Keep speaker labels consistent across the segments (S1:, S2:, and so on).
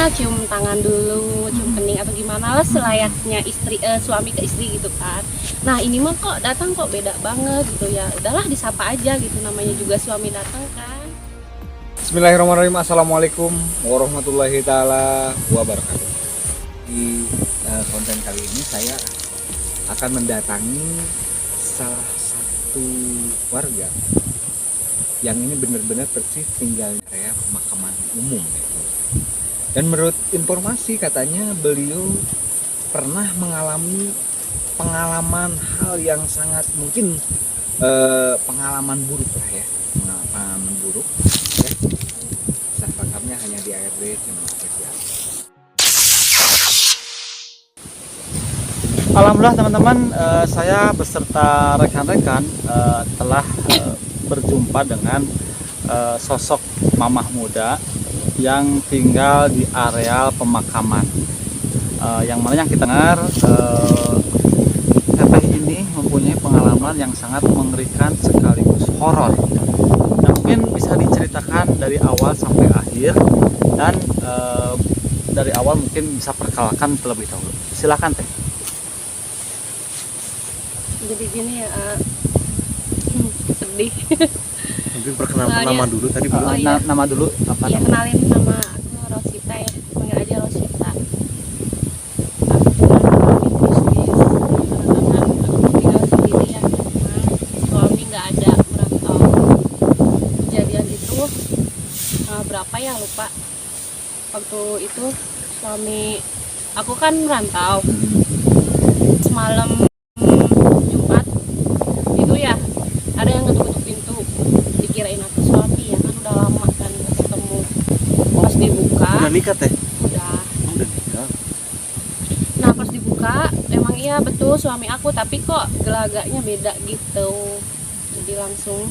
S1: biasanya cium tangan dulu, cium kening atau gimana lah selayaknya suami ke istri gitu kan. Nah ini mah kok datang kok beda banget gitu ya. Udahlah disapa aja gitu, namanya juga suami datang kan.
S2: Bismillahirrahmanirrahim. Assalamualaikum warahmatullahi taala wabarakatuh. Di konten kali ini saya akan mendatangi salah satu warga yang ini benar-benar persis tinggal di area pemakaman umum gitu. Dan menurut informasi katanya beliau pernah mengalami pengalaman hal yang sangat mungkin pengalaman buruk lah ya, pengalaman buruk ya. Kisah lengkapnya hanya di ARD Channel Spesial.
S3: Alhamdulillah teman-teman, saya beserta rekan-rekan telah berjumpa dengan sosok mamah muda yang tinggal di areal pemakaman, yang mana yang kita dengar teteh ini mempunyai pengalaman yang sangat mengerikan sekaligus horor. Nah, mungkin bisa diceritakan dari awal sampai akhir dan dari awal mungkin bisa perkenalkan terlebih dahulu. Silakan teh.
S1: Jadi gini ya, sedih.
S3: Mungkin perkenalkan nama dulu tadi belum.
S1: Oh, iya.
S3: Nama dulu apa?
S1: Ya kenalin, nama aku Rosita ya, panggil aja Rosita. Aku punya bisnis, teman-teman. Aku tinggal sendiri ya, suami nggak ada, merantau. Kejadian itu berapa ya lupa. Waktu itu suami aku kan merantau. Semalam Jumat itu ya, ada yang ngetuk-ngetuk pintu, dikirain aku suami ya kan, udah lama kan nggak ketemu. Pas dibuka
S3: Udah nikah teh?
S1: udah.
S3: Udah nikah.
S1: Nah pas dibuka emang iya betul suami aku, tapi kok gelagaknya beda gitu. Jadi langsung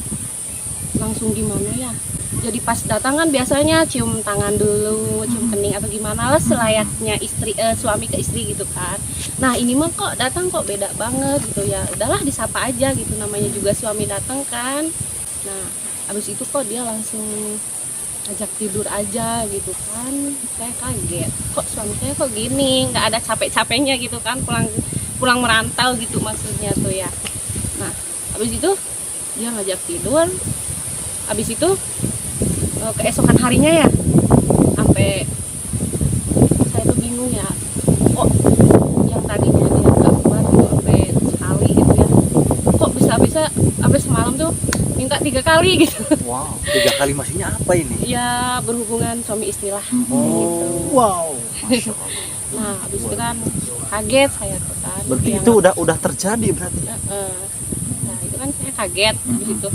S1: gimana ya, jadi pas datang kan biasanya cium tangan dulu, cium kening atau gimana lah selayaknya suami ke istri gitu kan. Nah ini mah kok datang kok beda banget gitu ya. Udahlah disapa aja gitu, namanya juga suami datang kan. Nah abis itu kok dia langsung ajak tidur aja gitu kan. Saya kaget, kok suami saya kok gini, nggak ada capek-capeknya gitu kan, pulang merantau gitu maksudnya tuh ya. Nah abis itu dia ngajak tidur. Abis itu keesokan harinya ya, sampai saya tuh bingung ya, kok yang tadinya dia nggak kuat gitu sampai sekali gitu ya, kok bisa sampai semalam tuh minta 3 kali gitu.
S3: Wow, 3 kali maksudnya apa ini?
S1: Ya berhubungan suami istri lah gitu.
S3: Wow, Masya Allah.
S1: Nah abis itu kan kaget saya tuh kan.
S3: Berarti
S1: Yang-
S3: itu udah terjadi berarti.
S1: Nah itu kan saya kaget abis itu.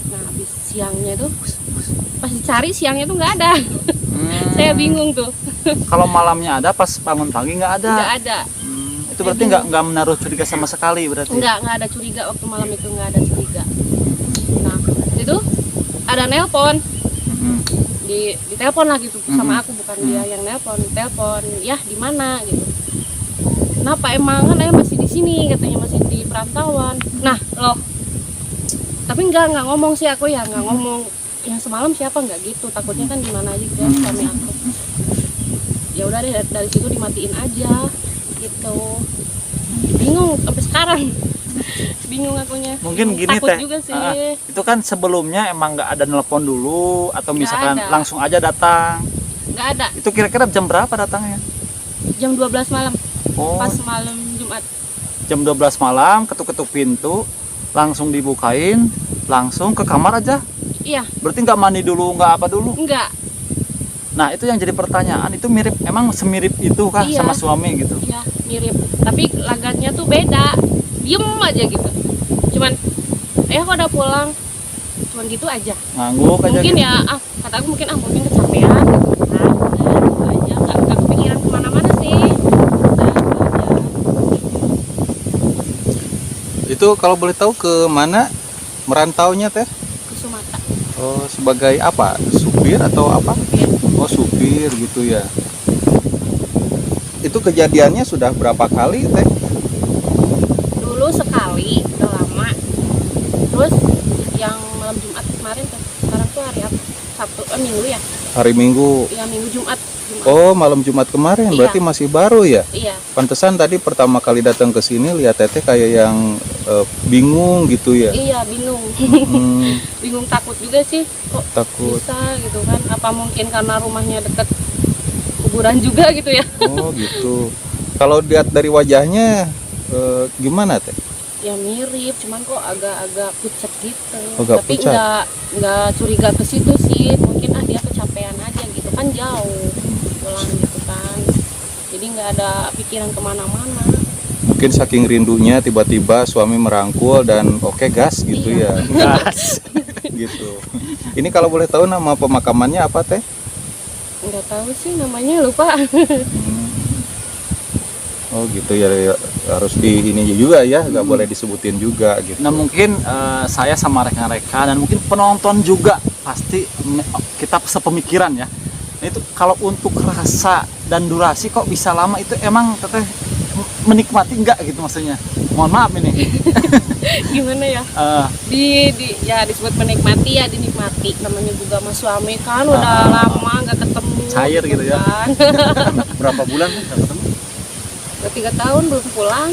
S1: Nah abis siangnya tuh pas dicari siangnya tuh nggak ada. Saya bingung tuh,
S3: Kalau malamnya ada, pas bangun pagi nggak ada.
S1: nggak ada.
S3: Itu berarti nggak menaruh curiga sama sekali berarti.
S1: Nggak ada curiga waktu malam itu, nggak ada curiga. Nah itu ada nelpon,
S3: Mm.
S1: di telepon lah gitu sama aku, bukan dia yang nelpon, telepon ya di mana gitu. Kenapa emang kan masih di sini katanya, masih di perantauan. Nah loh, tapi nggak ngomong sih aku ya, nggak ngomong yang semalam siapa, nggak gitu, takutnya kan gimana aja gitu suami aku. Ya udah deh, dari situ dimatiin aja gitu. Bingung sampai sekarang. Bingung akunya.
S3: Mungkin gini
S1: Takut
S3: teh,
S1: juga sih.
S3: itu kan sebelumnya emang nggak ada nelpon dulu atau
S1: Nggak
S3: misalkan
S1: ada.
S3: langsung aja datang.
S1: Nggak ada.
S3: Itu kira-kira jam berapa datangnya?
S1: Jam 12 malam,
S3: Oh,
S1: pas malam Jumat.
S3: jam 12 malam ketuk-ketuk pintu, langsung dibukain, langsung ke kamar aja.
S1: Iya,
S3: Berarti nggak mandi dulu, nggak apa dulu.
S1: enggak.
S3: Nah itu yang jadi pertanyaan, itu mirip, emang semirip itu kah
S1: Iya.
S3: sama suami gitu?
S1: Iya, mirip. Tapi lagatnya tuh beda. Diem aja gitu. Cuman, kok udah pulang. Cuman gitu aja.
S3: Ngangguk aja
S1: Mungkin
S3: gitu.
S1: ya, kata aku mungkin mungkin kecapean gitu kan. Udah, gitu aja. Nggak kepikiran kemana-mana sih. Udah, gitu aja.
S2: Itu kalau boleh tahu ke mana merantaunya teh?
S1: Ke Sumatera.
S2: Oh, sebagai apa? Supir atau apa?
S1: Iya.
S2: Oh, supir gitu ya. Itu kejadiannya sudah berapa kali teh?
S1: Dulu sekali, udah lama. Terus yang malam Jumat kemarin tuh, sekarang tuh hari apa? Sabtu, Minggu ya?
S2: Hari Minggu.
S1: Ya Minggu Jumat
S3: Oh, malam Jumat kemarin,
S1: Iya.
S3: berarti masih baru ya?
S1: Iya.
S3: Pantesan tadi pertama kali datang ke sini lihat Teteh kayak yang bingung gitu ya.
S1: Iya, bingung.
S3: Hmm,
S1: Bingung, takut juga sih kok
S3: takut.
S1: bisa gitu kan. Apa mungkin karena rumahnya dekat kuburan juga gitu ya.
S3: Oh, gitu. Kalau lihat dari wajahnya gimana Teh?
S1: Ya mirip, cuman kok agak-agak pucat gitu.
S3: Agak
S1: Tapi
S3: pucat.
S1: nggak curiga ke situ sih. Mungkin dia kecapean aja gitu kan, jauh pulang gitu kan. Jadi nggak ada pikiran kemana-mana.
S3: Mungkin saking rindunya tiba-tiba suami merangkul dan oke gas gitu
S1: Iya.
S3: ya. Gas. Gitu. Ini kalau boleh tahu nama pemakamannya apa Teh?
S1: Nggak tahu sih namanya, lupa.
S3: Hmm. Oh gitu ya, ya, harus di ini juga ya, nggak boleh disebutin juga gitu.
S4: Nah mungkin saya sama rekan-rekan dan mungkin penonton juga pasti kita sepemikiran ya. Nah, itu kalau untuk rasa dan durasi kok bisa lama, itu emang Teteh menikmati enggak gitu maksudnya? Mohon maaf ini.
S1: Gimana ya? Ya disebut menikmati, ya dinikmati. Namanya juga sama suami kan udah lama nggak ketemu.
S4: Cair gitu ya.
S1: Kan.
S2: Berapa bulan nggak ketemu?
S1: Udah 3 tahun belum pulang.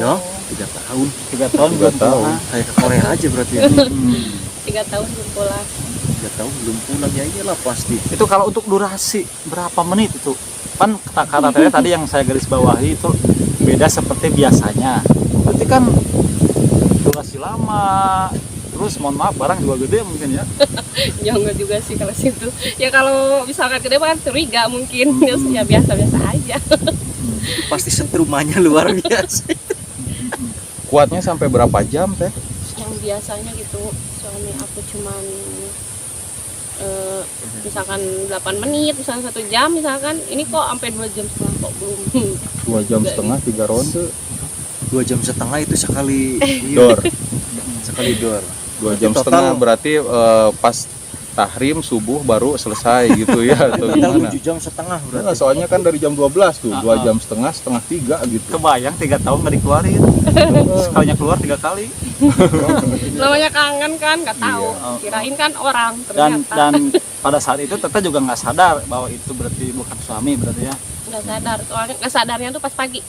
S2: Ya, 3 tahun.
S4: 3 tahun
S3: Tiga
S4: belum
S3: tahun.
S4: pulang.
S2: Kayak ke Korea aja berarti ya.
S1: 3 tahun belum pulang.
S2: 3 tahun belum pulang, ya iyalah pasti.
S4: Itu kalau untuk durasi berapa menit itu? Kan kata Teteh tadi yang saya garis bawahi itu beda seperti biasanya. Berarti kan durasi lama. Terus mohon maaf barang juga gede mungkin ya.
S1: Ya enggak juga sih kalau situ. Ya kalau misalkan gede kan curiga mungkin. Ya biasa-biasa aja.
S2: Pasti setrumanya luar biasa.
S3: Kuatnya sampai berapa jam Teh?
S1: Yang biasanya gitu suami aku cuman misalkan 8 menit, misalkan 1 jam, misalkan ini kok sampai 2 jam setengah kok belum.
S3: 2 jam setengah, 3 ronde.
S2: 2 jam setengah itu sekali
S3: Dor.
S2: sekali dor.
S3: 2 jam
S2: Total-
S3: setengah berarti pas tahrim subuh baru selesai gitu ya atau
S2: Total
S3: gimana?
S2: 7 jam setengah
S3: Nah,
S2: berarti.
S3: soalnya kan dari jam 12 tuh, 2 jam setengah, setengah 3 gitu.
S4: Kebayang 3 tahun nggak dikeluarin. Sekalinya keluar 3 kali.
S1: Namanya kangen kan, nggak tahu.
S4: Iya.
S1: Kirain kan orang
S4: Dan
S1: ternyata.
S4: pada saat itu Teteh juga nggak sadar bahwa itu berarti bukan suami berarti ya.
S1: Nggak sadar, soalnya nggak sadarnya tuh pas pagi.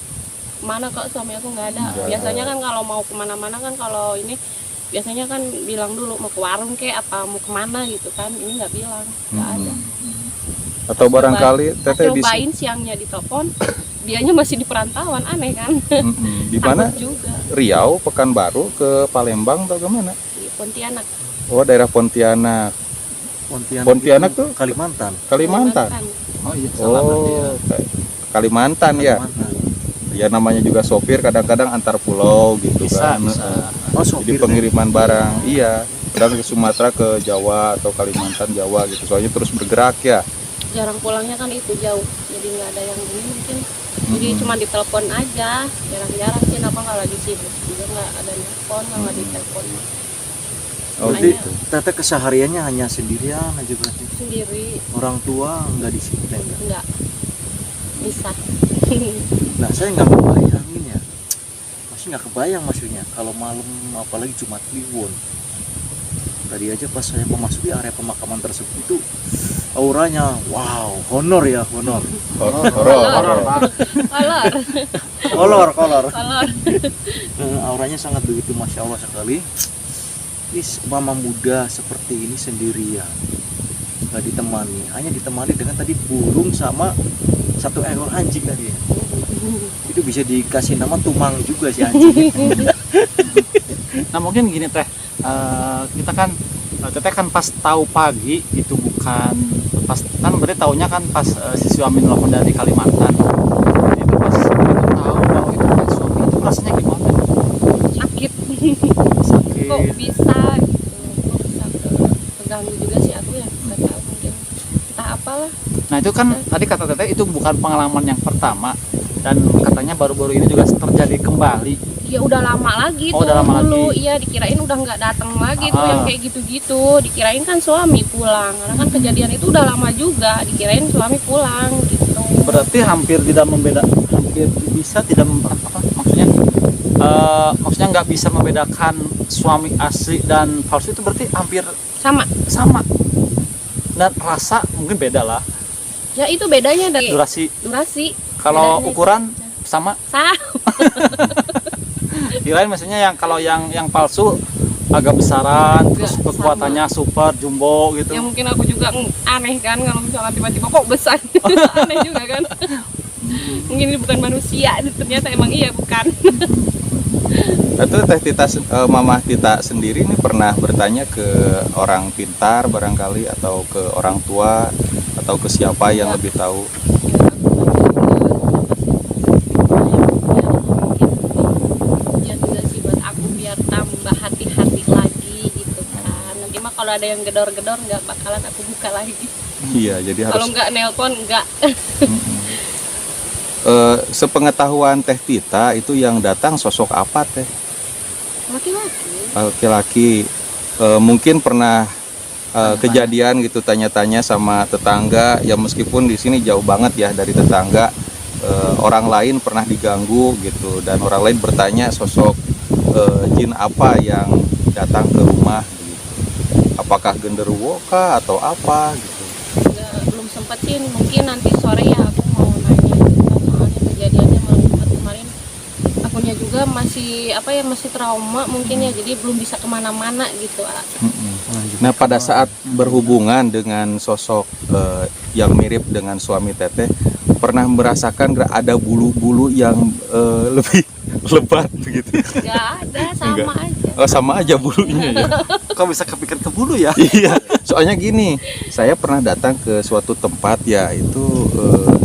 S1: Mana kok suami aku nggak ada.
S3: Nggak
S1: Biasanya
S3: ada.
S1: kan kalau mau kemana-mana kan, kalau ini biasanya kan bilang dulu mau ke warung kek apa mau kemana gitu kan. Ini nggak bilang, nggak ada.
S3: Atau barangkali Teteh bisa
S1: Cobain siangnya ditelepon, dianya masih di perantauan, aneh kan.
S3: di mana?
S1: Takut juga
S3: Riau, Pekanbaru ke Palembang atau kemana?
S1: di Pontianak.
S3: Oh, daerah Pontianak. Pontianak
S2: itu
S3: tuh
S2: Kalimantan.
S3: Kalimantan.
S4: Oh iya, salah berarti ya.
S3: Oh, Kalimantan ya.
S2: Kalimantan.
S3: Ya namanya juga sopir kadang-kadang antar pulau gitu
S4: Bisa,
S3: kan.
S4: bisa.
S2: Oh,
S3: Jadi
S2: sopir.
S3: pengiriman barang, iya. Kadang ke Sumatera, ke Jawa atau Kalimantan, Jawa gitu. Soalnya terus bergerak ya.
S1: Jarang pulangnya kan itu jauh, jadi nggak ada yang ini mungkin. Jadi cuma ditelepon aja, jarang-jarang sih. Apa kalau lagi sibuk juga nggak ada telepon, nggak ditelepon
S3: Oh,
S2: Jadi
S3: gitu.
S2: Teteh kesehariannya hanya sendirian aja berarti.
S1: sendiri,
S2: Orang tua nggak di sini enggak.
S1: nggak bisa.
S2: Nah, saya nggak kebayangin ya. Masih nggak kebayang maksudnya kalau malam apalagi Jumat Kliwon. Tadi aja pas saya memasuki area pemakaman tersebut itu auranya wow, honor ya, honor.
S3: Horor.
S1: Kolor,
S2: Kolor.
S1: kolor.
S2: Auranya sangat begitu masya Allah sekali. Ini mama muda seperti ini sendirian, nggak ditemani, hanya ditemani dengan tadi burung sama 1 ekor anjing tadi ya. Itu bisa dikasih nama Tumang juga si anjing.
S4: Nah mungkin gini Teh, kita kan Teteh kan pas tahu pagi itu bukan pas, kan berarti taunya kan pas si suami nelfon dari Kalimantan. Jadi itu pas kita tahu bahwa itu kan suami, itu rasanya gimana?
S1: Sakit.
S4: Sakit.
S1: Kok bisa gitu? Kok bisa keganggu juga sih aku ya, nggak tahu mungkin entah apalah.
S4: Nah itu kan tadi kata Teteh itu bukan pengalaman yang pertama dan katanya baru-baru ini juga terjadi kembali.
S1: Ya udah lama lagi
S4: Oh,
S1: tuh
S4: udah lama
S1: dulu.
S4: lagi.
S1: Iya, dikirain udah nggak datang lagi tuh
S4: Ah.
S1: yang kayak gitu-gitu. Dikirain kan suami pulang, karena kan kejadian itu udah lama juga. Dikirain suami pulang gitu.
S4: Berarti hampir tidak membeda, hampir bisa tidak apa maksudnya? Maksudnya nggak bisa membedakan suami asli dan palsu, itu berarti hampir
S1: Sama.
S4: sama. Dan rasa mungkin beda lah.
S1: Ya itu bedanya dari
S4: durasi.
S1: durasi.
S4: Kalau
S1: Bedanya
S4: ukuran
S1: itu aja.
S4: sama.
S1: Sah.
S4: Kirain maksudnya yang kalau yang palsu agak besaran, terus
S1: Enggak,
S4: kekuatannya super jumbo gitu.
S1: Ya mungkin aku juga aneh kan kalau misalnya tiba-tiba kok besar. Aneh juga kan. Mungkin ini bukan manusia, ternyata emang iya bukan.
S5: Itu Teh Tita, Mama Tita sendiri ini pernah bertanya ke orang pintar barangkali atau ke orang tua atau ke siapa yang
S1: Ya.
S5: lebih tahu?
S1: Ya juga sih buat aku biar tambah hati-hati lagi gitu kan. Nanti mah kalau ada yang gedor-gedor nggak bakalan aku buka lagi.
S5: Iya, jadi
S1: Kalau
S5: harus
S1: nggak nelpon nggak.
S5: sepengetahuan Teh Tita itu yang datang sosok apa Teh?
S1: Laki-laki.
S5: Laki-laki. Mungkin pernah kejadian gitu tanya-tanya sama tetangga ya meskipun di sini jauh banget ya dari tetangga, orang lain pernah diganggu gitu dan orang lain bertanya sosok jin apa yang datang ke rumah gitu. Apakah genderuwo kah atau apa gitu?
S1: Belum sempat sih, mungkin nanti sore ya aku mau nanya gitu. Soalnya kejadiannya malam Jumat kemarin akunya juga masih masih trauma mungkin ya, jadi belum bisa kemana-mana gitu.
S5: Nah pada saat berhubungan dengan sosok yang mirip dengan suami Teteh, pernah merasakan nggak ada bulu-bulu yang lebih lebat begitu?
S1: Nggak ada, sama
S5: Enggak.
S1: aja.
S5: Oh, sama aja bulunya ya.
S4: Kok bisa kepikir ke bulu ya?
S5: Iya, soalnya gini, saya pernah datang ke suatu tempat ya itu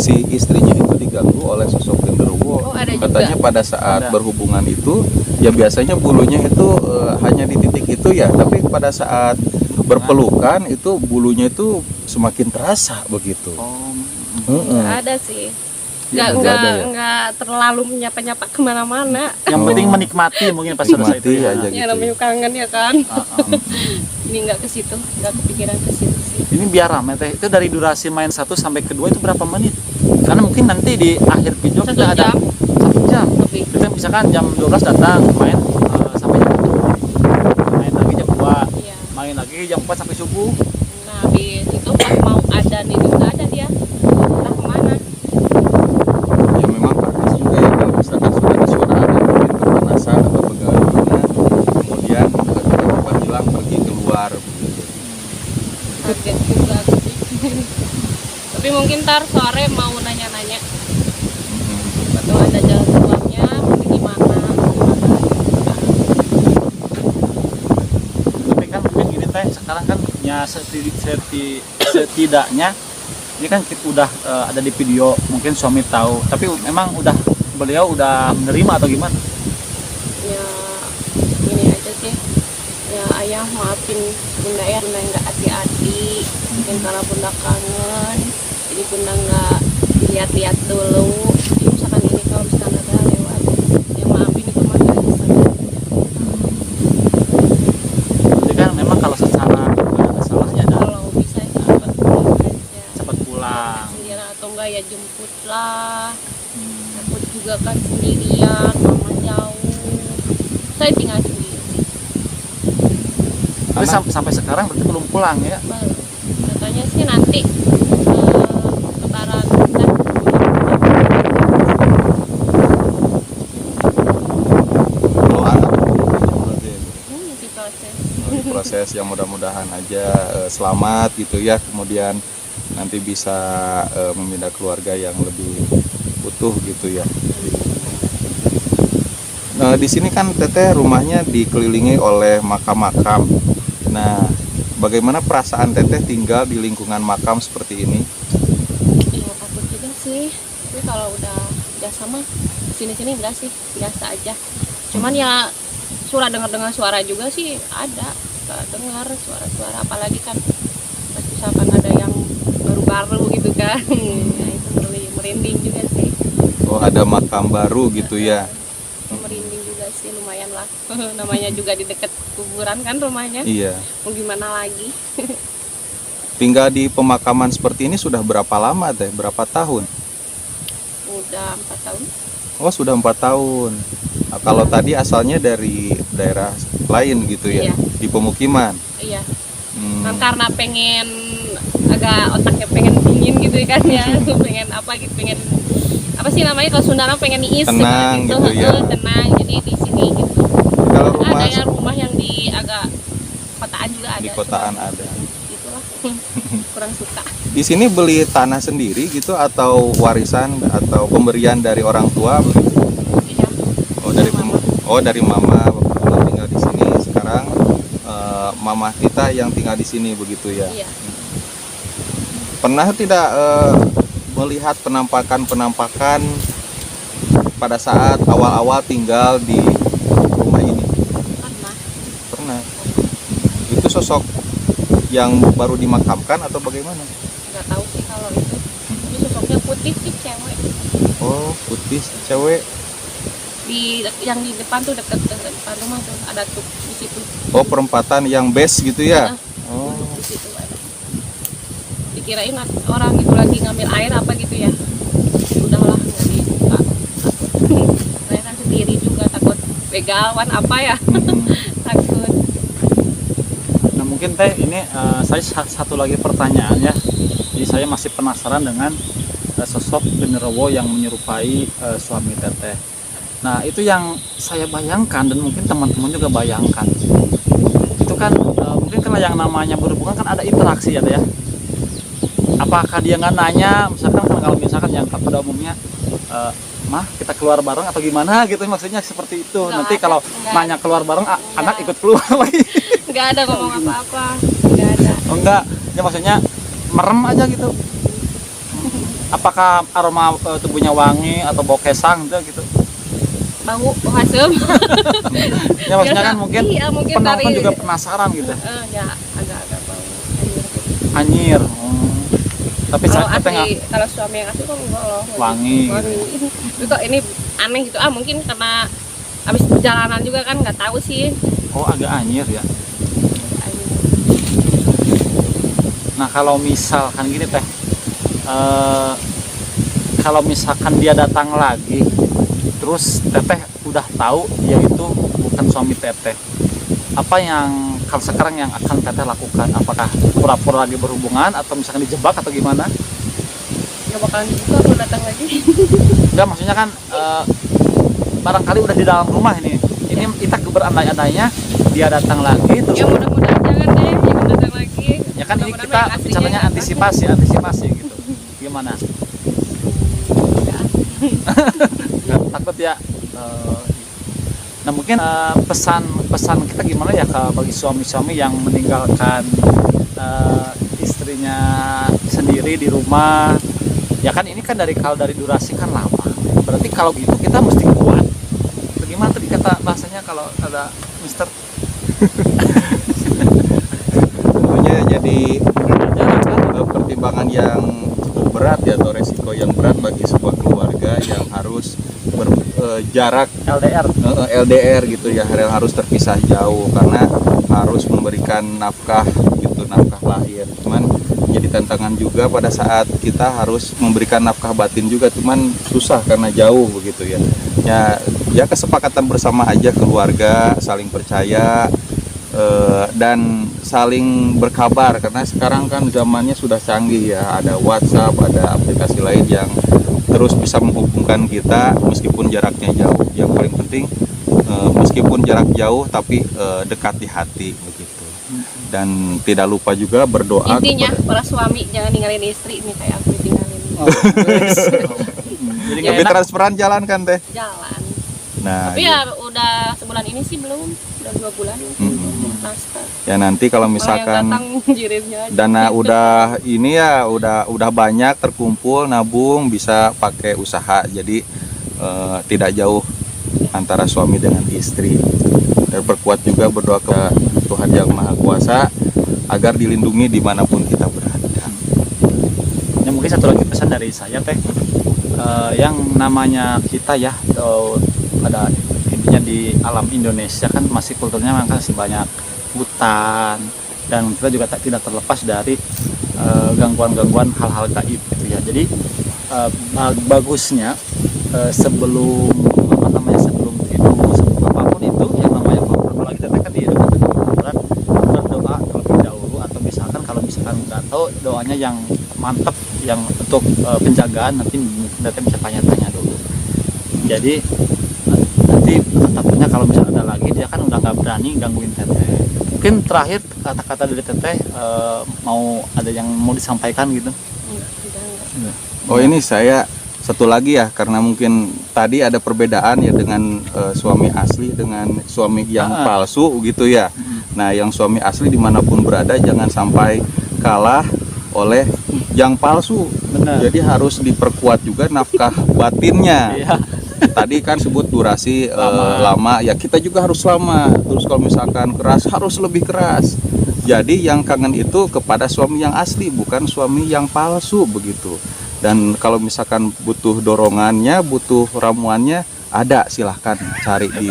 S5: si istrinya itu diganggu oleh sosok genderuwo.
S1: Oh, ada juga.
S5: Katanya pada saat
S4: Ada.
S5: berhubungan itu ya biasanya bulunya itu hanya di titik itu ya, tapi pada saat berpelukan itu bulunya itu semakin terasa begitu.
S4: Oh,
S5: Heeh.
S1: Nggak ada sih.
S5: Ya,
S1: Nggak
S5: nggak ada ya.
S1: nggak terlalu menyapa-nyapa kemana-mana.
S4: yang penting menikmati mungkin pas selesai itu
S5: Menikmati
S4: ya.
S5: aja.
S1: Ya
S5: gitu.
S1: namanya kangen ya kan.
S4: Heeh.
S1: Ini nggak ke situ, nggak kepikiran ke situ sih.
S4: Ini biar rame Teh. Itu dari durasi main 1 sampai kedua itu berapa menit? Karena mungkin nanti di akhir video
S1: 1
S4: kita ada
S1: jam
S4: 1 jam.
S1: lebih.
S4: Kita misalkan jam 12 datang main sampai jam 1. Main lagi jam 2.
S1: Iya.
S4: Main lagi jam 4 sampai subuh.
S1: Nah habis itu pas mau adzan itu nggak ada dia. Entah kemana.
S5: Ya memang praktis juga ya kalau misalkan sudah ada suara ada mungkin kepanasan atau pegangan kemudian tiba-tiba hilang pergi keluar begitu.
S1: Kaget juga aku sih. Tapi mungkin ntar sore mau nanya-nanya atau ada jalan keluarnya gimana.
S4: Tapi kan mungkin gini Teh, sekarang kan ya setidaknya ini kan kita udah ada di video, mungkin suami tahu, tapi memang beliau udah menerima atau gimana?
S1: Ya ini aja sih, ya ayah maafin bunda ya, bunda nggak hati-hati mungkin karena bunda kangen, jadi bunda nggak lihat-lihat dulu. Jadi misalkan ini kalau misalkan ada lewat, ya maafin itu mah nggak bisa.
S4: Jadi kan memang kalau secara ada salahnya ada
S1: Kalau bisa ya cepat pulang aja,
S4: cepat pulang.
S1: sendirian atau enggak ya jemput lah. Takut juga kan sendirian, mama jauh, saya tinggal sendiri.
S4: Tapi sampai sekarang berarti belum pulang ya?
S1: Baru. Katanya sih nanti lebaran dan
S5: Kalau anak berarti ya, Bu?
S1: masih proses.
S5: Di proses yang mudah-mudahan aja selamat gitu ya, kemudian nanti bisa membina keluarga yang lebih utuh gitu ya. Nah, di sini kan Teteh rumahnya dikelilingi oleh makam-makam. Nah, bagaimana perasaan Teteh tinggal di lingkungan makam seperti ini?
S1: Ya takut juga sih. Tapi kalau udah biasa mah sini-sini enggak sih, biasa aja. Cuman ya dengar suara juga sih ada. Suka dengar suara-suara, apalagi kan pas misalkan ada yang baru-baru gitu kan. Ya itu merinding juga sih.
S5: Oh, ada makam baru gitu ya.
S1: Merinding juga sih, lumayan lah. Namanya juga di dekat kuburan kan rumahnya.
S5: Iya.
S1: Mau gimana lagi?
S5: Tinggal di pemakaman seperti ini sudah berapa lama Teh? Berapa tahun?
S1: Udah 4 tahun.
S5: Oh, sudah 4 tahun. Nah, kalau tadi asalnya dari daerah lain gitu ya,
S1: Iya.
S5: di pemukiman.
S1: Iya.
S5: Hmm.
S1: Kan karena pengen agak otaknya pengen dingin gitu kan ya. Pengen apa gitu, pengen apa sih namanya kalau Sunda pengen niis
S5: Tenang
S1: gitu,
S5: gitu ya.
S1: tenang. Jadi di sini gitu.
S5: Kalau
S1: Ada
S5: rumah
S1: ya rumah yang di agak kotaan juga ada.
S5: di kotaan ada.
S1: Gitulah. Kurang suka.
S5: Di sini beli tanah sendiri gitu atau warisan atau pemberian dari orang tua begitu?
S1: Iya.
S5: Oh dari mama waktu tinggal di sini. Sekarang mama kita yang tinggal di sini begitu ya.
S1: Iya.
S5: Pernah tidak melihat penampakan pada saat awal-awal tinggal di rumah ini?
S1: Pernah.
S5: Pernah. Itu sosok yang baru dimakamkan atau bagaimana?
S1: Nggak tahu sih kalau itu. Itu sosoknya putih sih, cewek.
S5: Oh, putih cewek.
S1: Yang di depan tuh deket depan rumah tuh ada tuh di situ.
S5: Oh, perempatan yang base gitu ya? Oh.
S1: Di situ ada. Dikirain orang gitu lagi ngambil air apa gitu ya. Udahlah nggak dibuka. Takut. Saya kan sendiri juga takut begawan apa ya. Takut.
S4: Nah mungkin teh ini saya satu lagi pertanyaan ya. Jadi saya masih penasaran dengan sosok genderuwo yang menyerupai suami teteh. Nah itu yang saya bayangkan dan mungkin teman-teman juga bayangkan. Itu kan mungkin karena yang namanya berhubungan kan ada interaksi ya teh ya. Apakah dia nggak nanya, misalkan kan kalau misalkan yang pada umumnya mah kita keluar bareng atau gimana gitu, maksudnya seperti itu.
S1: Nggak
S4: Nanti
S1: ada,
S4: kalau
S1: nggak
S4: nanya keluar bareng
S1: Nggak.
S4: anak ikut keluar lagi.
S1: Nggak ada ngomong apa-apa. Nggak ada.
S4: Oh enggak, ya maksudnya merem aja gitu. Apakah aroma tubuhnya wangi atau bau kesang gitu?
S1: Bau asem.
S4: Ya maksudnya kan mungkin
S1: iya, mungkin
S4: penonton
S1: dari
S4: juga penasaran gitu.
S1: ya agak-agak bau air gitu.
S4: Anyir. Tapi
S1: Kalau
S4: saya tengah
S1: asli, kalau suami yang asli kok enggak loh.
S4: Wangi gitu.
S1: Itu kok ini aneh gitu. Mungkin karena habis perjalanan juga kan nggak tahu sih.
S4: oh agak anyir ya. Nah kalau misalkan gini teh, kalau misalkan dia datang lagi, terus teteh udah tahu dia itu bukan suami teteh, apa yang kalau sekarang yang akan teteh lakukan? Apakah pura-pura lagi berhubungan atau misalkan dijebak atau gimana?
S1: Ya bakalan dibuka kalau datang lagi.
S4: Enggak, maksudnya kan barangkali udah di dalam rumah ini kita berandai-andainya dia datang lagi terus
S1: Ya mudah-mudahan jangan deh yang datang lagi.
S4: ya kan ini
S1: Mudah-mudahan
S4: kita
S1: yang aslinya
S4: bicaranya
S1: datang.
S4: antisipasi gitu. Gimana? Nggak takut ya. Nah mungkin pesan kita gimana ya bagi suami-suami yang meninggalkan istrinya sendiri di rumah. Ya kan ini kan kalau dari durasi kan lama. Berarti kalau gitu kita mesti kuat. Bagaimana tadi kata bahasanya kalau ada Mister?
S5: Tentunya jadi pertimbangan yang cukup berat ya, atau resiko yang berat bagi sebuah keluarga yang harus berjarak LDR gitu ya, yang harus terpisah jauh karena harus memberikan nafkah gitu, nafkah lahir. Cuman jadi tantangan juga pada saat kita harus memberikan nafkah batin juga, cuman susah karena jauh begitu ya. Ya kesepakatan bersama aja keluarga, saling percaya dan saling berkabar, karena sekarang kan zamannya sudah canggih ya, ada WhatsApp, ada aplikasi lain yang terus bisa menghubungkan kita meskipun jaraknya jauh. Yang paling penting meskipun jarak jauh tapi dekat di hati begitu. Dan tidak lupa juga berdoa
S1: Intinya
S5: kepada,
S1: para suami jangan ninggalin istri ini kayak aku ditinggalin.
S4: Jadi
S1: Ya,
S4: nggak
S5: lebih
S4: enak.
S5: transparan jalan kan teh.
S1: Jalan.
S5: Nah,
S1: Tapi ya udah sebulan ini sih belum, udah 2 bulan mungkin belum transfer.
S5: ya nanti kalau
S1: Orang yang
S5: misalkan
S1: datang kirimnya aja.
S5: dana udah ini ya udah banyak terkumpul, nabung, bisa pakai usaha, jadi tidak jauh antara suami dengan istri. Dan perkuat juga berdoa ke Tuhan Yang Maha Kuasa agar dilindungi dimanapun kita berada.
S4: Ya mungkin satu lagi pesan dari saya teh, yang namanya kita ya pada intinya di alam Indonesia kan masih kulturnya masih banyak hutan, dan kita juga tidak terlepas dari gangguan-gangguan hal-hal gaib gitu ya. Jadi bagusnya sebelum sebelum tidur, sebelum apapun itu yang namanya apalagi kita kan di kuburan, berdoa terlebih dahulu, atau misalkan kalau misalkan nggak tahu doanya yang mantep yang untuk penjagaan nanti teteh bisa tanya-tanya dulu. Jadi nanti takutnya kalau misalnya ada lagi dia kan udah nggak berani gangguin teteh. Mungkin terakhir kata-kata dari teteh mau ada yang mau disampaikan gitu.
S1: Enggak.
S5: Oh ini saya satu lagi ya, karena mungkin tadi ada perbedaan ya dengan suami asli dengan suami yang palsu gitu ya. Nah yang suami asli dimanapun berada jangan sampai kalah oleh yang palsu.
S4: Benar.
S5: Jadi harus diperkuat juga nafkah batinnya.
S4: Iya.
S5: Tadi kan sebut durasi lama, ya kita juga harus lama. Terus kalau misalkan keras harus lebih keras. Jadi yang kangen itu kepada suami yang asli, bukan suami yang palsu begitu. Dan kalau misalkan butuh dorongannya, butuh ramuannya, ada silahkan cari di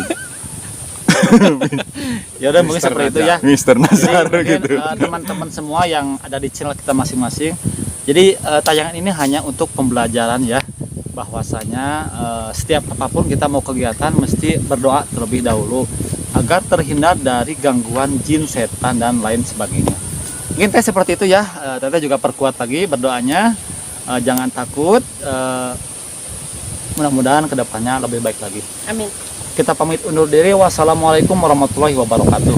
S4: Ya udah mungkin seperti itu ya.
S5: Mister Nazar
S4: Jadi, mungkin,
S5: gitu.
S4: teman-teman semua yang ada di channel kita masing-masing. Jadi tayangan ini hanya untuk pembelajaran ya, bahwasanya setiap apapun kita mau kegiatan mesti berdoa terlebih dahulu agar terhindar dari gangguan jin, setan dan lain sebagainya. Mungkin teh seperti itu ya. Teteh juga perkuat lagi berdoanya. Jangan takut. Mudah-mudahan kedepannya lebih baik lagi.
S1: Amin.
S4: Kita pamit undur diri. Wassalamualaikum warahmatullahi wabarakatuh.